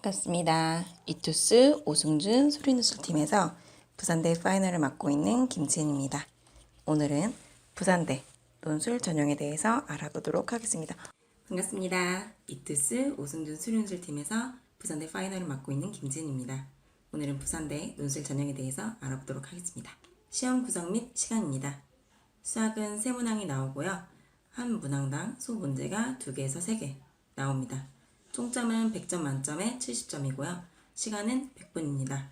반갑습니다. 이투스 오승준 소리누설팀에서 부산대 파이널을 맡고 있는 김지은입니다. 오늘은 부산대 논술 전형에 대해서 알아보도록 하겠습니다. 반갑습니다. 이투스 오승준 소리누설팀에서 부산대 파이널을 맡고 있는 김지은입니다. 오늘은 부산대 논술 전형에 대해서 알아보도록 하겠습니다. 시험 구성 및 시간입니다. 수학은 세 문항이 나오고요. 한 문항당 소문제가 2개에서 3개 나옵니다. 총점은 100점 만점에 70점이고요. 시간은 100분입니다.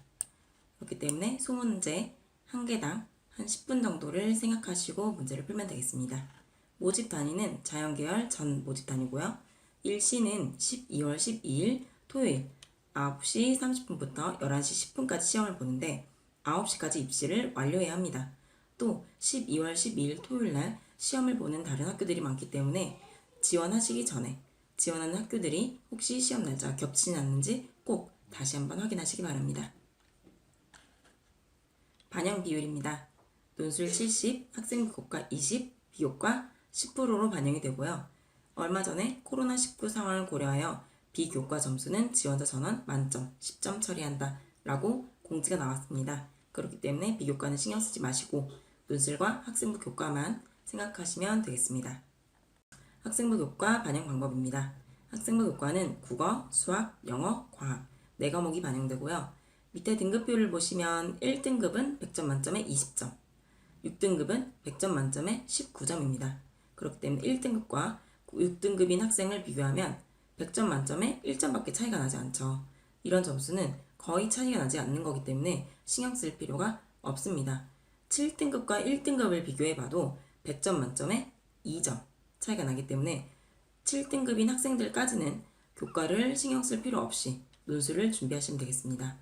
그렇기 때문에 소문제 1개당 한 10분 정도를 생각하시고 문제를 풀면 되겠습니다. 모집 단위는 자연계열 전 모집 단위고요. 일시는 12월 12일 토요일 9시 30분부터 11시 10분까지 시험을 보는데 9시까지 입시를 완료해야 합니다. 또 12월 12일 토요일날 시험을 보는 다른 학교들이 많기 때문에 지원하시기 전에 지원하는 학교들이 혹시 시험 날짜가 겹치지 않는지 꼭 다시 한번 확인하시기 바랍니다. 반영 비율입니다. 논술 70, 학생부 교과 20, 비교과 10%로 반영이 되고요. 얼마 전에 코로나19 상황을 고려하여 비교과 점수는 지원자 전원 만점 10점 처리한다 라고 공지가 나왔습니다. 그렇기 때문에 비교과는 신경 쓰지 마시고 논술과 학생부 교과만 생각하시면 되겠습니다. 학생부 교과 반영 방법입니다. 학생부 교과는 국어, 수학, 영어, 과학 4과목이 반영되고요. 밑에 등급표를 보시면 1등급은 100점 만점에 20점, 6등급은 100점 만점에 19점입니다. 그렇기 때문에 1등급과 6등급인 학생을 비교하면 100점 만점에 1점밖에 차이가 나지 않죠. 이런 점수는 거의 차이가 나지 않는 거기 때문에 신경 쓸 필요가 없습니다. 7등급과 1등급을 비교해봐도 100점 만점에 2점 차이가 나기 때문에 7등급인 학생들까지는 교과를 신경 쓸 필요 없이 논술을 준비하시면 되겠습니다.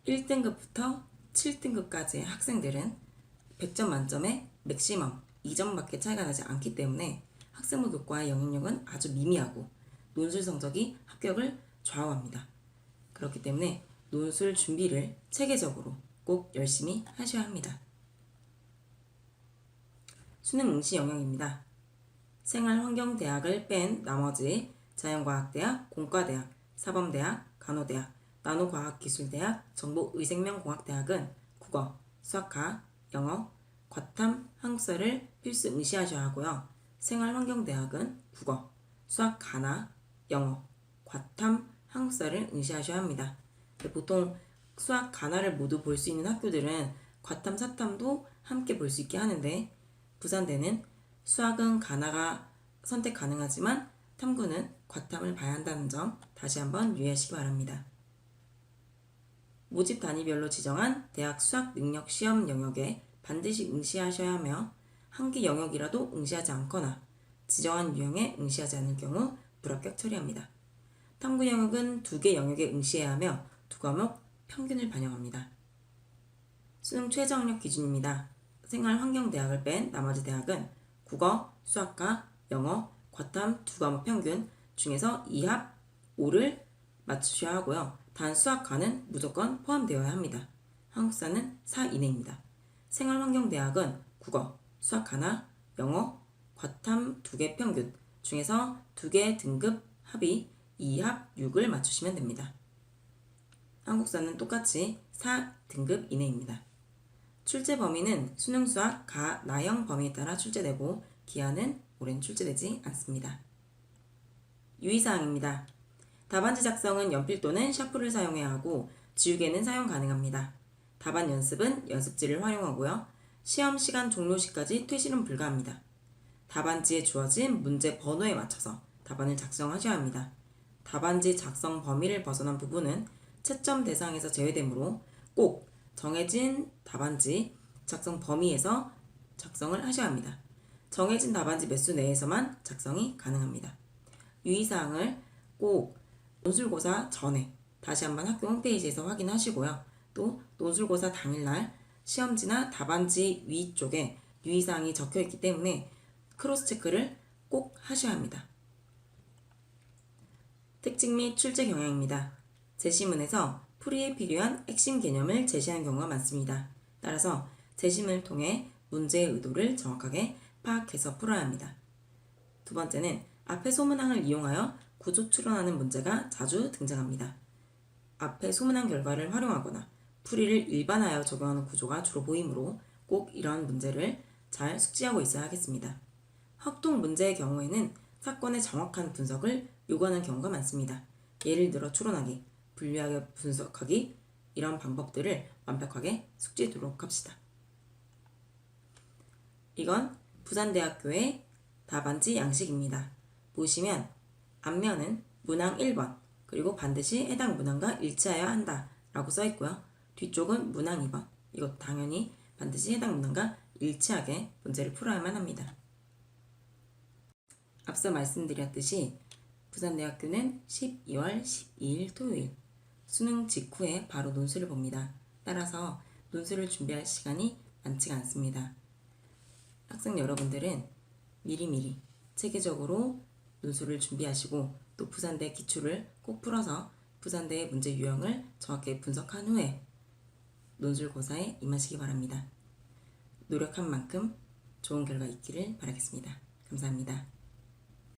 1등급부터 7등급까지의 학생들은 100점 만점에 맥시멈 2점밖에 차이가 나지 않기 때문에 학생부 교과의 영향력은 아주 미미하고 논술 성적이 합격을 좌우합니다. 그렇기 때문에 논술 준비를 체계적으로 꼭 열심히 하셔야 합니다. 수능 응시 영역입니다. 생활환경대학을 뺀 나머지 자연과학대학, 공과대학, 사범대학, 간호대학, 나노과학기술대학, 정보의생명공학대학은 국어, 수학과, 영어, 과탐, 한국사를 필수 응시하셔야 하고요. 생활환경대학은 국어, 수학 가나, 영어, 과탐, 한국사를 응시하셔야 합니다. 보통 수학 가나를 모두 볼 수 있는 학교들은 과탐, 사탐도 함께 볼 수 있게 하는데 부산대는 수학은 가나가 선택 가능하지만 탐구는 과탐을 봐야 한다는 점 다시 한번 유의하시기 바랍니다. 모집 단위별로 지정한 대학 수학 능력 시험 영역에 반드시 응시하셔야 하며 한 개 영역이라도 응시하지 않거나 지정한 유형에 응시하지 않을 경우 불합격 처리합니다. 탐구 영역은 2개 영역에 응시해야 하며 2과목 평균을 반영합니다. 수능 최저 학력 기준입니다. 생활환경대학을 뺀 나머지 대학은 국어, 수학과, 영어, 과탐 2과목 평균 중에서 2합 5를 맞추셔야 하고요. 단 수학과는 무조건 포함되어야 합니다. 한국사는 4 이내입니다. 생활환경대학은 국어, 수학 하나, 영어, 과탐 2개 평균 중에서 2개 등급 합이 2합 6을 맞추시면 됩니다. 한국사는 똑같이 4등급 이내입니다. 출제 범위는 수능 수학 가, 나형 범위에 따라 출제되고 기한은 올해는 출제되지 않습니다. 유의사항입니다. 답안지 작성은 연필 또는 샤프를 사용해야 하고 지우개는 사용 가능합니다. 답안 연습은 연습지를 활용하고요. 시험 시간 종료 시까지 퇴실은 불가합니다. 답안지에 주어진 문제 번호에 맞춰서 답안을 작성하셔야 합니다. 답안지 작성 범위를 벗어난 부분은 채점 대상에서 제외되므로 꼭 정해진 답안지 작성 범위에서 작성을 하셔야 합니다. 정해진 답안지 매수 내에서만 작성이 가능합니다. 유의사항을 꼭 논술고사 전에 다시 한번 학교 홈페이지에서 확인하시고요. 또 논술고사 당일날 시험지나 답안지 위쪽에 유의사항이 적혀있기 때문에 크로스 체크를 꼭 하셔야 합니다. 특징 및 출제 경향입니다. 제시문에서 풀이에 필요한 핵심 개념을 제시하는 경우가 많습니다. 따라서 제시문을 통해 문제의 의도를 정확하게 파악해서 풀어야 합니다. 두 번째는 앞의 소문항을 이용하여 구조 추론하는 문제가 자주 등장합니다. 앞에 소문난 결과를 활용하거나 풀이를 일반화하여 적용하는 구조가 주로 보이므로 꼭 이러한 문제를 잘 숙지하고 있어야 하겠습니다. 확통 문제의 경우에는 사건의 정확한 분석을 요구하는 경우가 많습니다. 예를 들어 추론하기, 분류하게 분석하기 이런 방법들을 완벽하게 숙지하도록 합시다. 이건 부산대학교의 답안지 양식입니다. 보시면 앞면은 문항 1번 그리고 반드시 해당 문항과 일치하여야 한다 라고 써있고요. 뒤쪽은 문항 2번 이것 당연히 반드시 해당 문항과 일치하게 문제를 풀어야만 합니다. 앞서 말씀드렸듯이 부산대학교는 12월 12일 토요일 수능 직후에 바로 논술을 봅니다. 따라서 논술을 준비할 시간이 많지가 않습니다. 학생 여러분들은 미리미리 체계적으로 논술을 준비하시고 또 부산대 기출을 꼭 풀어서 부산대의 문제 유형을 정확히 분석한 후에 논술고사에 임하시기 바랍니다. 노력한 만큼 좋은 결과 있기를 바라겠습니다. 감사합니다.